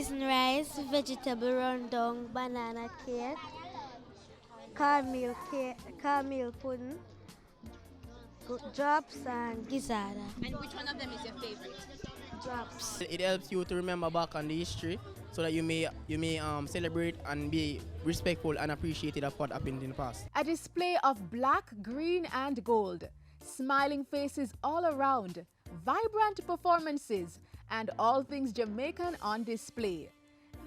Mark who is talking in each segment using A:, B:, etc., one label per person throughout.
A: seasoned rice, vegetable rundown, banana cake, cornmeal pudding, drops and gizzard.
B: And which one of them is your favorite?
A: Drops.
C: It helps you to remember back on the history so that you may celebrate and be respectful and appreciative of what happened in the past.
D: A display of black, green, and gold, smiling faces all around, vibrant performances, and all things Jamaican on display.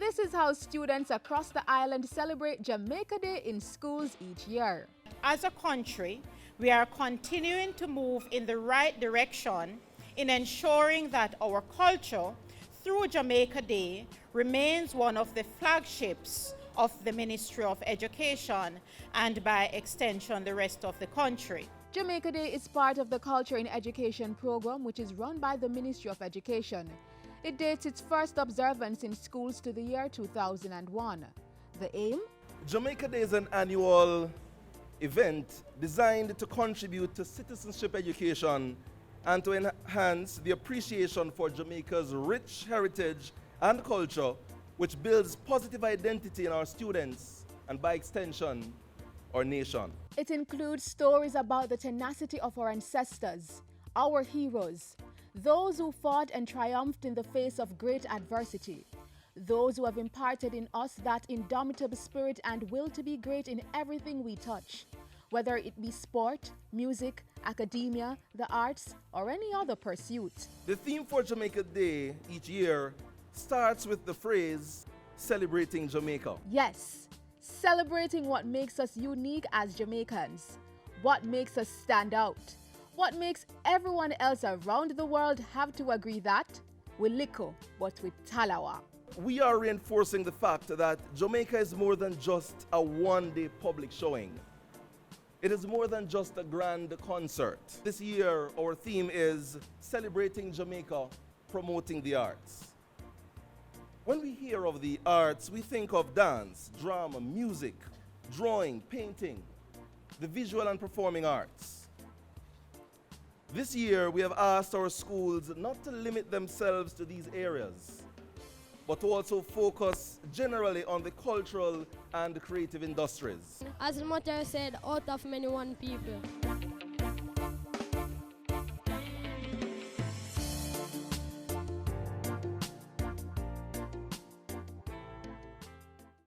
D: This is how students across the island celebrate Jamaica Day in schools each year.
E: As a country, we are continuing to move in the right direction in ensuring that our culture, through Jamaica Day, remains one of the flagships of the Ministry of Education and by extension the rest of the country.
D: Jamaica Day is part of the Culture in Education program, which is run by the Ministry of Education. It dates its first observance in schools to the year 2001. The aim?
F: Jamaica Day is an annual event designed to contribute to citizenship education and to enhance the appreciation for Jamaica's rich heritage and culture, which builds positive identity in our students and, by extension, our nation.
D: It includes stories about the tenacity of our ancestors, our heroes, those who fought and triumphed in the face of great adversity, those who have imparted in us that indomitable spirit and will to be great in everything we touch, whether it be sport, music, academia, the arts, or any other pursuit.
F: The theme for Jamaica Day each year starts with the phrase, celebrating Jamaica.
D: Yes, celebrating what makes us unique as Jamaicans, what makes us stand out, what makes everyone else around the world have to agree that we liquor, but with talawa.
F: We are reinforcing the fact that Jamaica is more than just a one-day public showing. It is more than just a grand concert. This year, our theme is celebrating Jamaica, promoting the arts. When we hear of the arts, we think of dance, drama, music, drawing, painting, the visual and performing arts. This year, we have asked our schools not to limit themselves to these areas, but to also focus generally on the cultural and creative industries.
A: As the motto said, out of many one people.